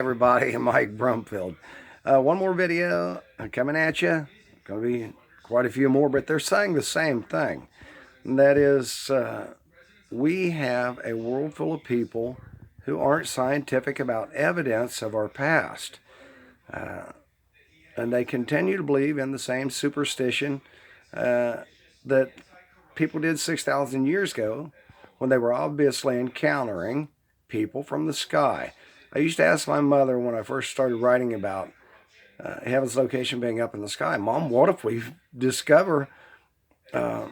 Everybody, Mike Brumfield. One more video coming at you. Going to be quite a few more, but they're saying the same thing. And that is, we have a world full of people who aren't scientific about evidence of our past. And they continue to believe in the same superstition that people did 6,000 years ago when they were obviously encountering people from the sky. I used to ask my mother when I first started writing about heaven's location being up in the sky, Mom, what if we discover a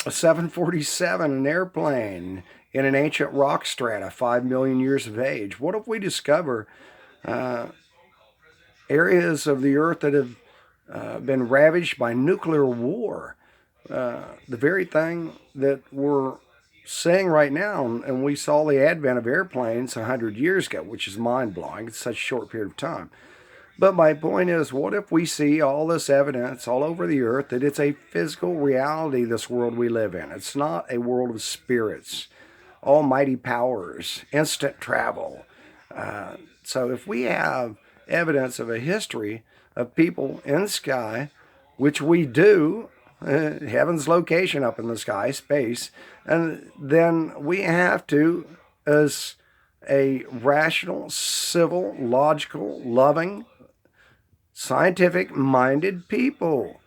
747, an airplane in an ancient rock strata 5 million years of age? What if we discover areas of the earth that have been ravaged by nuclear war? The very thing that we're seeing right now, and we saw the advent of airplanes 100 years ago, which is mind-blowing. It's such a short period of time. But my point is, what if we see all this evidence all over the earth that it's a physical reality, this world we live in? It's not a world of spirits, almighty powers, instant travel. So if we have evidence of a history of people in the sky, which we do, heaven's location up in the sky, space, and then we have to, as a rational, civil, logical, loving, scientific-minded people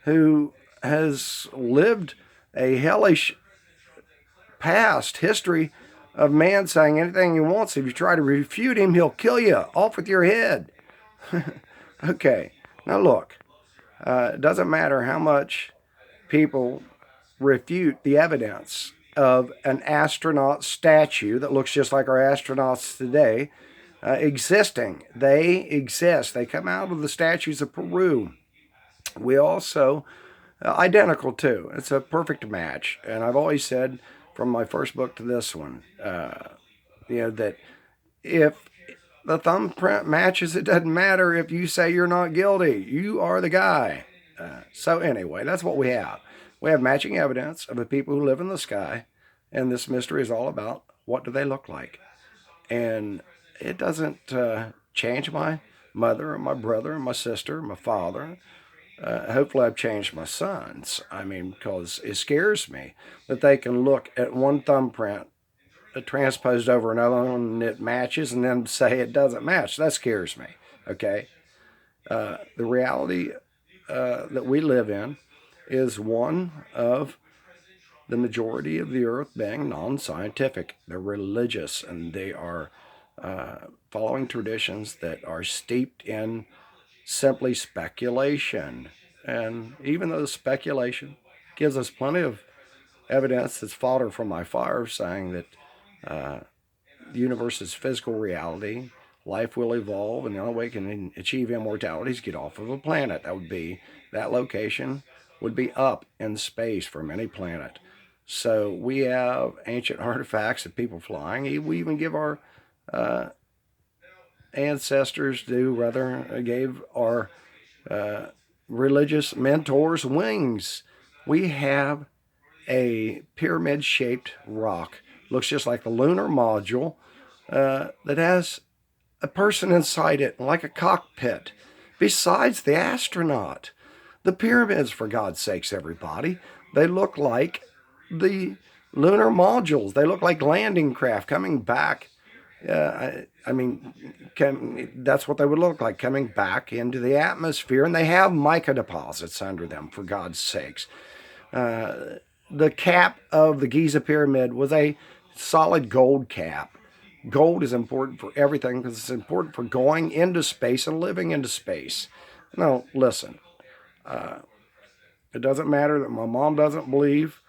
who has lived a hellish past history of man saying anything he wants. If you try to refute him, he'll kill you. Off with your head. Okay, now look, it doesn't matter how much people refute the evidence of an astronaut statue that looks just like our astronauts today existing. They exist. They come out of the statues of Peru. We also, identical too. It's a perfect match. And I've always said from my first book to this one, that if the thumbprint matches, it doesn't matter if you say you're not guilty. You are the guy. So anyway, that's what we have. We have matching evidence of the people who live in the sky, and this mystery is all about what do they look like. And it doesn't change my mother or my brother or my sister or my father. Hopefully I've changed my sons. I mean, because it scares me that they can look at one thumbprint transposed over another one and it matches and then say it doesn't match. That scares me, okay? The reality that we live in is one of the majority of the earth being non-scientific. They're religious and they are following traditions that are steeped in simply speculation. And even though the speculation gives us plenty of evidence that's fodder from my fire saying that the universe is physical reality, life will evolve, and the only way we can achieve immortality is get off of a planet. That location would be up in space from any planet. So we have ancient artifacts of people flying. We even give our ancestors gave our religious mentors wings. We have a pyramid-shaped rock. Looks just like a lunar module that has a person inside it, like a cockpit, besides the astronaut. The pyramids, for God's sakes, everybody, they look like the lunar modules. They look like landing craft coming back. That's what they would look like, coming back into the atmosphere, and they have mica deposits under them, for God's sakes. The cap of the Giza Pyramid was a solid gold cap. Gold is important for everything because it's important for going into space and living into space. Now, listen, it doesn't matter that my mom doesn't believe.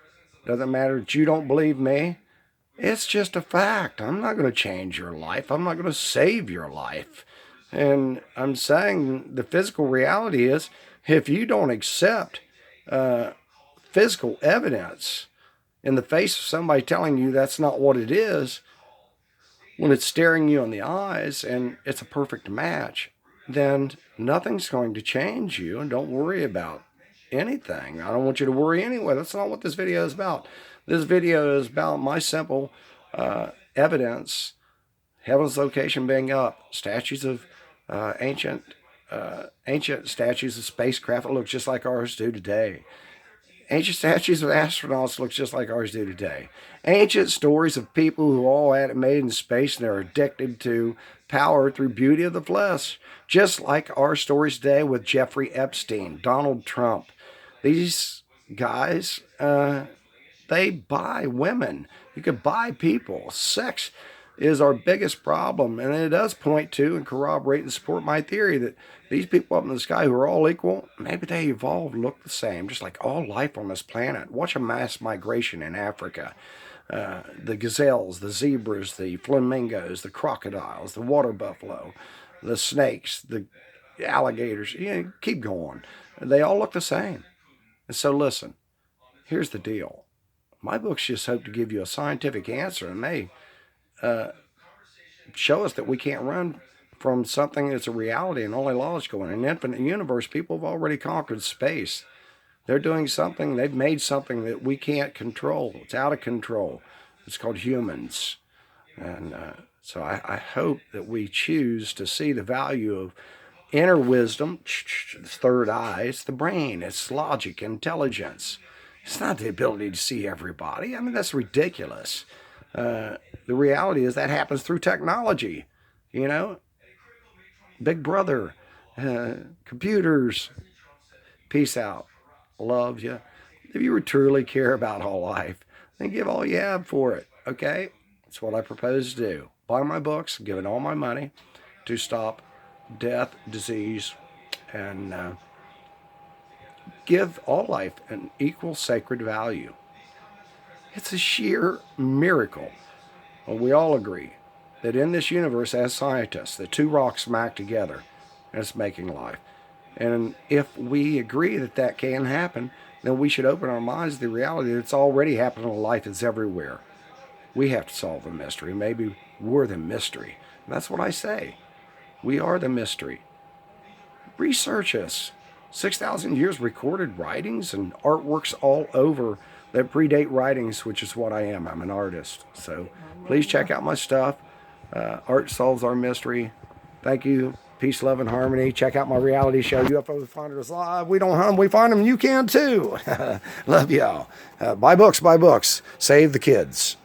It doesn't matter that you don't believe me. It's just a fact. I'm not going to change your life. I'm not going to save your life. And I'm saying the physical reality is if you don't accept physical evidence in the face of somebody telling you that's not what it is, when it's staring you in the eyes and it's a perfect match, then nothing's going to change you, and don't worry about anything. I don't want you to worry anyway. That's not what this video is about. This video is about my simple evidence Heaven's location being up. Statues of ancient statues of spacecraft that look just like ours do today. Ancient statues of astronauts look just like ours do today. Ancient stories of people who all had it made in space and are addicted to power through beauty of the flesh, just like our stories today with Jeffrey Epstein, Donald Trump. These guys, they buy women. You could buy people. Sex is our biggest problem. And it does point to and corroborate and support my theory that these people up in the sky who are all equal, maybe they evolved look the same, just like all life on this planet. Watch a mass migration in Africa. The gazelles, the zebras, the flamingos, the crocodiles, the water buffalo, the snakes, the alligators, keep going. They all look the same. And so listen, here's the deal. My books just hope to give you a scientific answer, and they show us that we can't run from something that's a reality and only logical. In an infinite universe, people have already conquered space. They're doing something, they've made something that we can't control. It's out of control. It's called humans. And so I hope that we choose to see the value of inner wisdom, the third eye. It's the brain, it's logic, intelligence. It's not the ability to see everybody. I mean, that's ridiculous. The reality is that happens through technology. Big Brother, computers. Peace out. Love you. If you truly care about all life, then give all you have for it. Okay? That's what I propose to do. Buy my books, give it all my money to stop death, disease, and give all life an equal sacred value. It's a sheer miracle. Well, we all agree that in this universe, as scientists, the two rocks smack together and it's making life. And if we agree that that can happen, then we should open our minds to the reality that it's already happening in life. It's everywhere. We have to solve the mystery. Maybe we're the mystery. And that's what I say. We are the mystery. Research us. 6,000 years recorded writings and artworks all over that predate writings, which is what I am. I'm an artist. So please check out my stuff. Art solves our mystery. Thank you. Peace, love, and harmony. Check out my reality show, UFO Finders Live. We don't hunt, we find them. You can too. Love y'all. Buy books, buy books. Save the kids.